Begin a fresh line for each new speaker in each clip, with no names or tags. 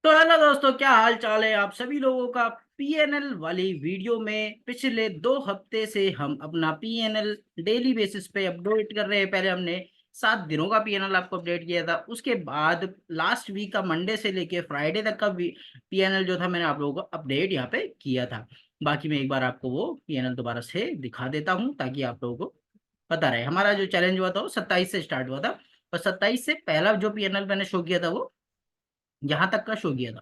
तो हेलो दोस्तों, क्या हाल चाल है आप सभी लोगों का। पीएनएल वाली वीडियो में पिछले 2 हफ्ते से हम अपना पीएनएल डेली बेसिस पे अपडेट कर रहे हैं। पहले हमने 7 दिनों का पीएनएल आपको अपडेट किया था, उसके बाद लास्ट वीक का मंडे से लेके फ्राइडे तक का पीएनएल जो था मैंने आप लोगों को अपडेट यहाँ पे किया था। बाकी मैं एक बार आपको वो पीएनएल दोबारा से दिखा देता हूँ ताकि आप लोगों को पता रहे। हमारा जो चैलेंज हुआ था वो 27 से स्टार्ट हुआ था, और 27 से पहला जो पीएनएल मैंने शो किया था वो यहाँ तक का शो किया था।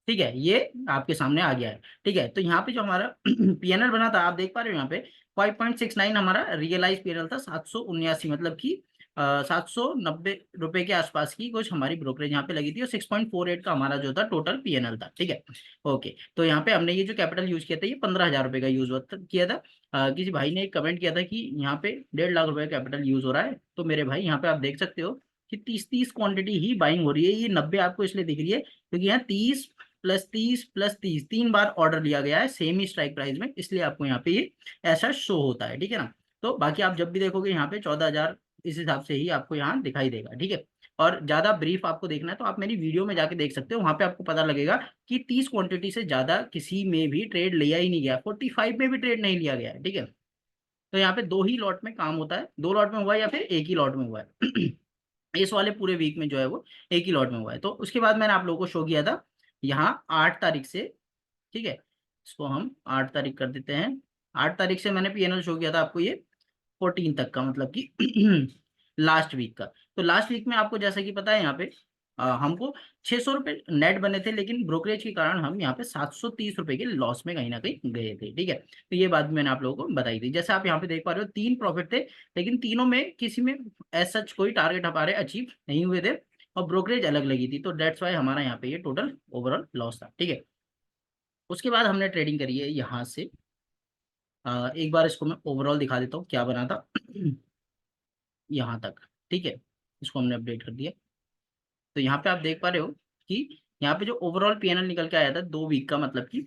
ठीक है, ये आपके सामने आ गया है। ठीक है, तो यहाँ पे जो हमारा पीएनएल बना था आप देख पा रहे हो यहाँ पे 5.69 हमारा रियलाइज पीएनएल था। 779 मतलब कि 790 रुपए के आसपास की कुछ हमारी ब्रोकरेज यहाँ पे लगी थी, और 6.48 का हमारा जो था टोटल पीएनएल था। ठीक है, ओके। तो यहाँ पे हमने ये जो कैपिटल यूज किया था ये 15,000 रुपए का यूज किया था। किसी भाई ने एक कमेंट किया था कि यहाँ पे 1.5 लाख रुपए का कैपिटल यूज हो रहा है। तो मेरे भाई यहाँ पे आप देख सकते हो कि 30 क्वांटिटी ही बाइंग हो रही है। ये 90 आपको इसलिए दिख रही है क्योंकि यहाँ 30 + 30 + 30 3 बार ऑर्डर लिया गया है सेम ही स्ट्राइक प्राइस में, इसलिए आपको यहाँ पे ये ऐसा शो होता है। ठीक है ना। तो बाकी आप जब भी देखोगे यहाँ पे 14,000 इस हिसाब से ही आपको यहाँ दिखाई देगा। ठीक है, और ज्यादा ब्रीफ आपको देखना है तो आप मेरी वीडियो में जाके देख सकते हो, वहां पे आपको पता लगेगा कि 30 क्वांटिटी से ज्यादा किसी में भी ट्रेड लिया ही नहीं गया, 45 में भी ट्रेड नहीं लिया गया है। ठीक है, तो यहाँ पे 2 ही लॉट में काम होता है, 2 लॉट में हुआ है या फिर एक ही लॉट में हुआ है। इस वाले पूरे वीक में जो है वो एक ही लॉट में हुआ है। तो उसके बाद मैंने आप लोगों को शो किया था यहाँ 8 तारीख से। ठीक है, इसको हम 8 तारीख कर देते हैं। 8 तारीख से मैंने पीएनएल शो किया था आपको ये 14 तक का, मतलब कि लास्ट वीक का। तो लास्ट वीक में आपको जैसा कि पता है यहाँ पे हमको 600 रुपये नेट बने थे, लेकिन ब्रोकरेज के कारण हम यहाँ पे 730 रुपये के लॉस में कहीं ना कहीं गए थे। ठीक है, तो ये बात भी मैंने आप लोगों को बताई थी। जैसे आप यहाँ पे देख पा रहे हो 3 प्रॉफिट थे, लेकिन तीनों में किसी में एज सच कोई टारगेट हमारे अचीव नहीं हुए थे, और ब्रोकरेज अलग लगी थी। तो डेट्स वाई हमारा यहाँ पे ये टोटल ओवरऑल लॉस था। ठीक है, उसके बाद हमने ट्रेडिंग करी है यहाँ से। एक बार इसको मैं ओवरऑल दिखा देता हूँ क्या बना था यहाँ तक। ठीक है, इसको हमने अपडेट कर दिया। तो यहाँ पे आप देख पा रहे हो कि यहाँ पे जो ओवरऑल पीएनएल निकल के आया था 2 वीक का, मतलब कि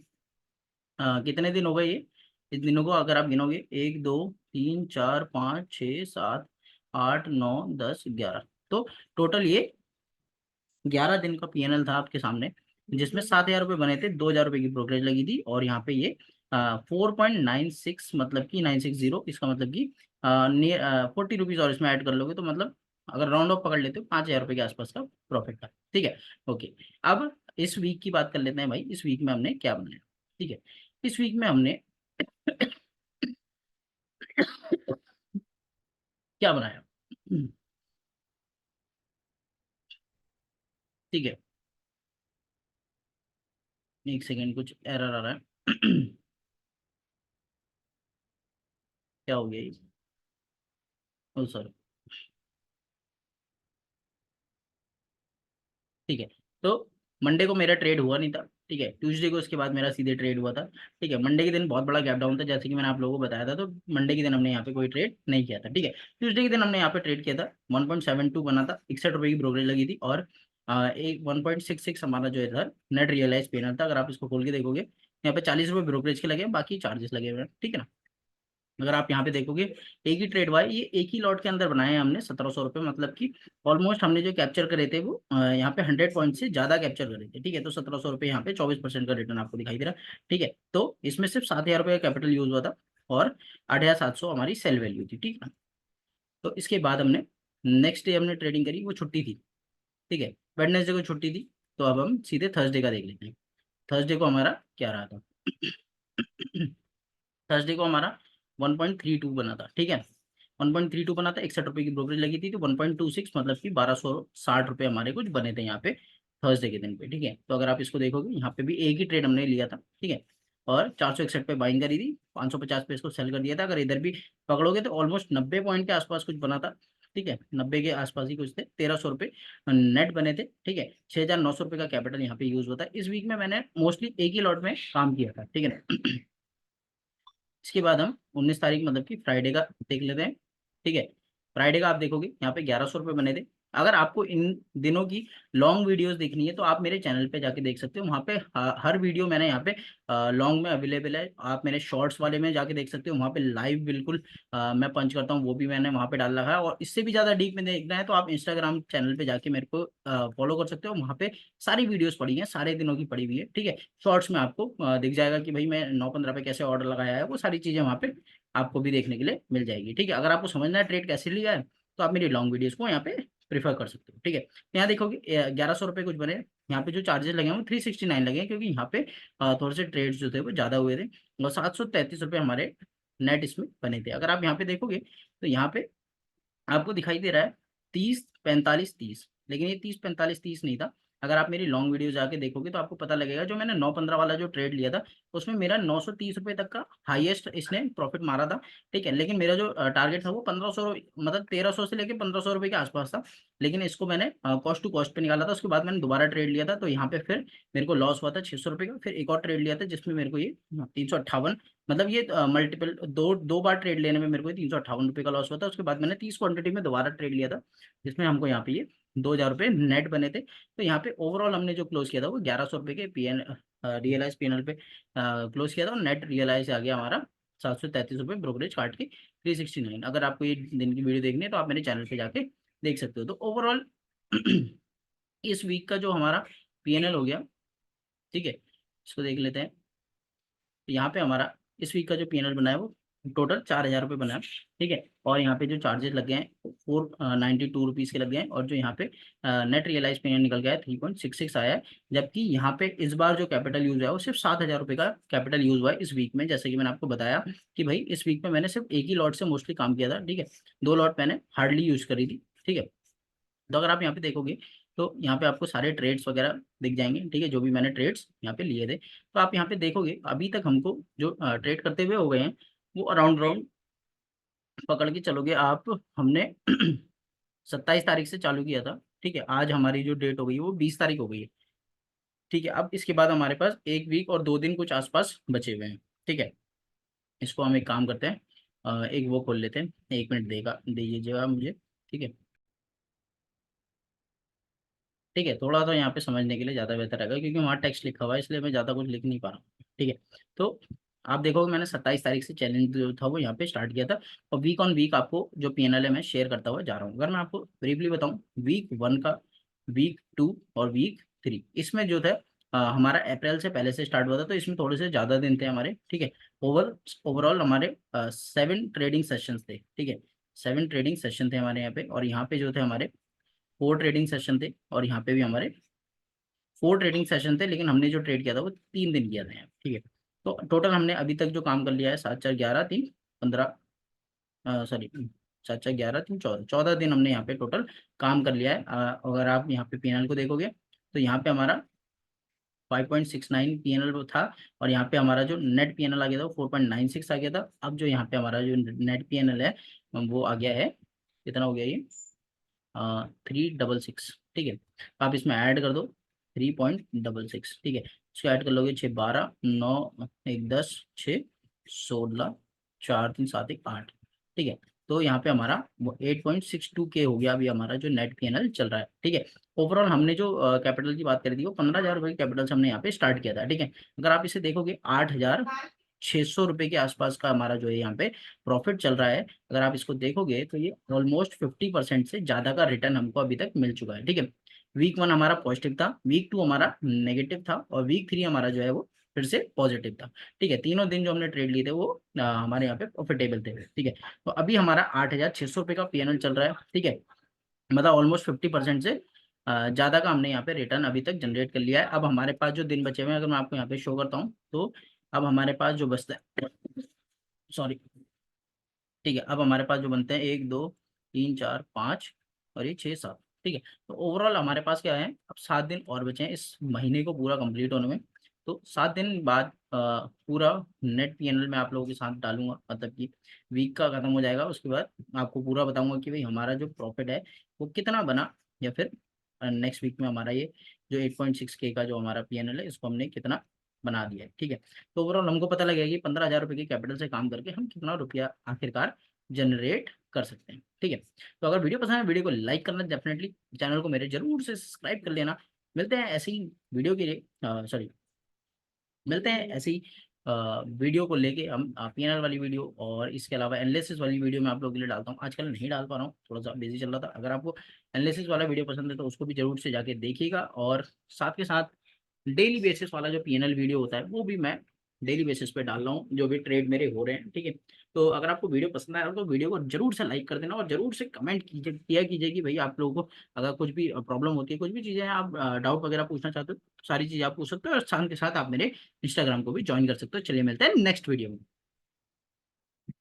कितने दिन हो गए ये। इस दिनों को अगर आप गिनोगे 1 2 3 4 5 6 7 8 9 10 11, तो टोटल ये 11 दिन का पीएनएल था आपके सामने, जिसमें 7,000 रुपये बने थे, 2,000 रुपये की ब्रोकरेज लगी थी, और यहाँ पे ये 4.96 मतलब कि 960, इसका मतलब कि 40 रुपीज और इसमें ऐड कर लोगे तो मतलब अगर राउंड ऑफ पकड़ लेते हो 5,000 रुपये के आसपास का प्रॉफिट था। ठीक है, ओके। अब इस वीक की बात कर लेते हैं भाई, इस वीक में हमने क्या बनाया। ठीक है, इस वीक में हमने क्या बनाया। ठीक है, एक सेकेंड, कुछ एरर आ रहा है। क्या हो गया ये, ओ सॉरी। ठीक है, तो मंडे को मेरा ट्रेड हुआ नहीं था। ठीक है, ट्यूसडे को उसके बाद मेरा सीधे ट्रेड हुआ था। ठीक है, मंडे के दिन बहुत बड़ा गैप डाउन था जैसे कि मैंने आप लोगों को बताया था, तो मंडे के दिन हमने यहाँ पे कोई ट्रेड नहीं किया था। ठीक है, ट्यूसडे के दिन हमने यहाँ पे ट्रेड किया था, 1.72 बना था, 61 रुपये की ब्रोकरेज लगी थी, और एक 1.66 हमारा जो है था नेट रियलाइज पेनल था। अगर आप इसको खोल के देखोगे यहाँ पे 40 रुपये ब्रोकरेज के लगे हैं, बाकी चार्जेस लगे हुए हैं। ठीक है ना। अगर आप यहाँ पे देखोगे एक ही ट्रेड हुआ है, ये एक ही लॉट के अंदर बनाए हैं हमने 1,700 रुपये, मतलब कि ऑलमोस्ट हमने जो कैप्चर करे थे वो यहाँ पे 100 पॉइंट से ज्यादा कैप्चर करे थे। ठीक है, तो 1,700 रुपये यहाँ पे 24% का रिटर्न आपको दिखाई दे रहा है। ठीक है, तो इसमें सिर्फ 7,000 रुपये का कैपिटल यूज हुआ था, और 8,700 हमारी सेल वैल्यू थी। ठीक है, तो इसके बाद हमने नेक्स्ट डे हमने ट्रेडिंग करी, वो छुट्टी थी। ठीक है, वेडनेसडे को छुट्टी थी, तो अब हम सीधे थर्सडे का देख लेते हैं। थर्सडे को हमारा क्या रहा था। थर्सडे को हमारा 1.32 बना था। ठीक है, 1.32 बना था, 61 रुपये की ब्रोकरेज लगी थी, तो 1.26 मतलब कि 1,260 रुपये हमारे कुछ बने थे यहाँ पे थर्सडे के दिन पे। ठीक है, तो अगर आप इसको देखोगे यहाँ पे भी एक ही ट्रेड हमने लिया था। ठीक है, और 461 पे बाइंग करी थी, 550 पे इसको सेल कर दिया था। अगर इधर भी पकड़ोगे तो ऑलमोस्ट 90 पॉइंट के आसपास कुछ बना था। ठीक है, 90 के आसपास ही कुछ थे, 1,300 रुपये नेट बने थे। ठीक है, 6,900 रुपये का कैपिटल यहाँ पे यूज होता है। इस वीक में मैंने मोस्टली एक ही लॉट में काम किया था। ठीक है ना। इसके बाद हम 19 तारीख मतलब कि फ्राइडे का देख लेते हैं। ठीक है, फ्राइडे का आप देखोगे यहाँ पे 1,100 रुपये बने थे, अगर आपको इन दिनों की लॉन्ग वीडियोस देखनी है तो आप मेरे चैनल पे जाके देख सकते हो, वहाँ पे हर वीडियो मैंने यहाँ पे लॉन्ग में अवेलेबल है। आप मेरे शॉर्ट्स वाले में जाके देख सकते हो, वहाँ पे लाइव बिल्कुल मैं पंच करता हूँ, वो भी मैंने वहाँ पे डाल रखा है। और इससे भी ज़्यादा डीप में देखना है तो आप इंस्टाग्राम चैनल पे जाके मेरे को फॉलो कर सकते हो, वहाँ पे सारी वीडियोस पड़ी हैं, सारे दिनों की पड़ी हुई है, ठीक है। शॉर्ट्स में आपको दिख जाएगा कि भाई मैं 9-15 पे कैसे ऑर्डर लगाया है, वो सारी चीज़ें वहाँ पे आपको भी देखने के लिए मिल जाएगी, ठीक है। अगर आपको समझना है ट्रेड कैसे लिया है तो आप मेरी लॉन्ग वीडियोस को यहाँ पे प्रीफर कर सकते हो, ठीक है। यहाँ देखोगे 1100 रुपये कुछ बने। यहाँ पे जो चार्जेस लगे हैं वो 369 लगे हैं, क्योंकि यहाँ पे थोड़े से ट्रेड्स जो थे वो ज़्यादा हुए थे। और 733 रुपये हमारे नेट इसमें बने थे। अगर आप यहाँ पे देखोगे तो यहाँ पे आपको दिखाई दे रहा है 30 45 30, लेकिन ये 30 45 30 नहीं था। अगर आप मेरी लॉन्ग वीडियो जाके देखोगे तो आपको पता लगेगा, जो मैंने 9-15 वाला जो ट्रेड लिया था उसमें मेरा 930 रुपये तक का हाईएस्ट इसने प्रॉफिट मारा था, ठीक है। लेकिन मेरा जो टारगेट था वो 1500, मतलब 1300 से लेके 1500 रुपये के आसपास था। लेकिन इसको मैंने कॉस्ट टू कॉस्ट पे निकाला था, उसके बाद मैंने दोबारा ट्रेड लिया था, तो यहाँ पे फिर मेरे को लॉस हुआ था 600 रुपये का। फिर एक और ट्रेड लिया था जिसमें मेरे को ये 358, मतलब ये मल्टीपल दो दो बार ट्रेड लेने में मेरे को 358 रुपये का लॉस हुआ था। उसके बाद मैंने 30 क्वांटिटी में दोबारा ट्रेड लिया था, जिसमें हमको यहाँ पे ये 2000 रुपये नेट बने थे। तो यहाँ पे ओवरऑल हमने जो क्लोज किया था वो 1100 रुपये के रियलाइज पीएनएल पे क्लोज किया था, और नेट रियलाइज आ गया हमारा 733 रुपये ब्रोकरेज काट के 369। अगर आपको ये दिन की वीडियो देखनी है तो आप मेरे चैनल पे जाके देख सकते हो। तो ओवरऑल इस वीक का जो हमारा पीएनएल हो गया, ठीक है, इसको देख लेते हैं। यहाँ पे हमारा इस वीक का जो पीएनएल बना है वो टोटल 4000 रुपये बना है, ठीक है। और यहाँ पे जो चार्जेस लग गए हैं 492 रुपीज़ के लग गए हैं, और जो यहाँ पे नेट रियलाइज पीएनएल निकल गया है 3.66 आया है। जबकि यहाँ पे इस बार जो कैपिटल यूज है वो सिर्फ 7000 रुपये का कैपिटल यूज हुआ है इस वीक में। जैसे कि मैंने आपको बताया कि भाई इस वीक में मैंने सिर्फ एक ही लॉट से मोस्टली काम किया था, ठीक है। 2 लॉट मैंने हार्डली यूज करी थी, ठीक है। तो अगर आप यहाँ पे देखोगे तो यहाँ पे आपको सारे ट्रेड्स वगैरह दिख जाएंगे, ठीक है, जो भी मैंने ट्रेड्स यहाँ पे लिए थे। तो आप यहाँ पे देखोगे अभी तक हमको जो ट्रेड करते हुए हो गए हैं वो अराउंड राउंड पकड़ के चलोगे आप, हमने 27 तारीख से चालू किया था, ठीक है। आज हमारी जो डेट हो गई है वो 20 तारीख हो गई है, ठीक है। अब इसके बाद हमारे पास 1 वीक और 2 दिन कुछ आसपास बचे हुए हैं, ठीक है। इसको हम एक काम करते हैं, एक वो खोल लेते हैं, 1 मिनट देगा दीजिएगा मुझे, ठीक है। ठीक है, थोड़ा सा यहाँ पे समझने के लिए ज़्यादा बेहतर रहेगा, क्योंकि वहाँ टेक्स्ट लिखा हुआ है इसलिए मैं ज़्यादा कुछ लिख नहीं पा रहा हूँ, ठीक है। तो आप देखोगे मैंने 27 तारीख से चैलेंज जो था वो यहाँ पे स्टार्ट किया था, और वीक ऑन वीक आपको जो पीएनएल है मैं शेयर करता हुआ जा रहा हूँ। अगर मैं आपको ब्रीफली बताऊँ वीक 1 का, वीक 2 और वीक 3, इसमें जो था हमारा अप्रैल से पहले से स्टार्ट हुआ था, तो इसमें थोड़े से ज़्यादा दिन थे हमारे, ठीक है। ओवरऑल हमारे 7 ट्रेडिंग सेशंस थे, ठीक है। 7 ट्रेडिंग सेशन थे हमारे यहाँ पे, और यहाँ पे जो थे हमारे 4 ट्रेडिंग सेशन थे, और यहाँ पे भी हमारे 4 ट्रेडिंग सेशन थे। लेकिन हमने जो ट्रेड किया था वो 3 दिन किया था यहाँ, ठीक है। तो टोटल हमने अभी तक जो काम कर लिया है 7 4 11 3 15, सॉरी 7 4 11 3 14, 14 दिन हमने यहाँ पे टोटल काम कर लिया है। अगर आप यहाँ पे पीएनएल को देखोगे तो यहाँ पे हमारा 5.69 पीएनएल था, और यहाँ पे हमारा जो नेट पीएनएल आ गया था वो 4.96 आ गया था। अब जो यहाँ पे हमारा जो नेट पीएनएल है वो आ गया है, कितना हो गया ये 366, ठीक है। आप इसमें ऐड कर दो 3.66, ठीक है। इसको ऐड कर लोगे 6 12 9 1 10 6 16 4 3 7 1 8, ठीक है। तो यहाँ पे हमारा वो 8.62K हो गया अभी हमारा जो नेट पीएनएल चल रहा है, ठीक है। ओवरऑल हमने जो कैपिटल की बात करी थी वो 15,000 रुपये कैपिटल से हमने यहाँ पे स्टार्ट किया था, ठीक है। अगर आप इसे देखोगे 8,600 रुपये के आसपास का हमारा जो है यहाँ पे प्रॉफिट चल रहा है। अगर आप इसको देखोगे तो ये ऑलमोस्ट 50% से ज़्यादा का रिटर्न हमको अभी तक मिल चुका है, ठीक है। वीक 1 हमारा पॉजिटिव था, वीक 2 हमारा नेगेटिव था, और वीक 3 हमारा जो है वो फिर से पॉजिटिव था, ठीक है। तीनों दिन जो हमने ट्रेड लिए थे वो हमारे यहाँ पे प्रॉफिटेबल थे, ठीक है। तो अभी हमारा 8,600 रुपये का पीएनएल चल रहा है, ठीक है। मतलब ऑलमोस्ट 50% से ज़्यादा का हमने यहाँ पे रिटर्न अभी तक जनरेट कर लिया है। अब हमारे पास जो दिन बचे हुए हैं अगर मैं आपको यहाँ पे शो करता हूँ तो अब हमारे पास जो बचता है, सॉरी, ठीक है, अब हमारे पास जो बनते हैं 1 2 3 4 5 और ये 6 7, ठीक है। तो ओवरऑल हमारे पास क्या है, अब 7 दिन और बचे हैं इस महीने को पूरा कंप्लीट होने में। तो 7 दिन बाद पूरा नेट पीएनएल में आप लोगों के साथ डालूंगा, मतलब कि वीक का खत्म हो जाएगा उसके बाद आपको पूरा बताऊंगा कि भाई हमारा जो प्रॉफिट है वो कितना बना, या फिर नेक्स्ट वीक में हमारा ये जो 8.6K का जो हमारा पीएनएल है इसको हमने कितना बना दिया है, ठीक है। तो ओवरऑल हमको पता लगेगा कि 15,000 रुपये की कैपिटल से काम करके हम कितना रुपया आखिरकार जनरेट कर सकते हैं। ठीक है, तो अगर वीडियो पसंद है वीडियो को लाइक करना, डेफिनेटली चैनल को मेरे जरूर से सब्सक्राइब कर लेना। मिलते हैं ऐसी वीडियो के लिए, सॉरी, मिलते हैं ऐसी वीडियो को लेके हम, पीएनएल वाली वीडियो और इसके अलावा एनालिसिस वाली वीडियो मैं आप लोगों के लिए डालता हूँ। आजकल नहीं डाल पा रहा हूँ, थोड़ा सा बिजी चल रहा था। अगर आपको एनालिसिस वाला वीडियो पसंद है तो उसको भी जरूर से जाके देखिएगा, और साथ के साथ डेली बेसिस वाला जो पीएनएल वीडियो होता है वो भी मैं डेली बेसिस पे डाल रहा हूँ, जो भी ट्रेड मेरे हो रहे हैं। ठीक है, तो अगर आपको वीडियो पसंद आया हो तो वीडियो को जरूर से लाइक कर देना, और जरूर से कमेंट कीजिए, किया कीजिए कि भाई आप लोगों को अगर कुछ भी प्रॉब्लम होती है, कुछ भी चीज़ें हैं, आप डाउट वगैरह पूछना चाहते हो, सारी चीज़ें आप पूछ सकते हो, और साथ के साथ आप मेरे इंस्टाग्राम को भी ज्वाइन कर सकते हो। चलिए मिलते हैं नेक्स्ट वीडियो में।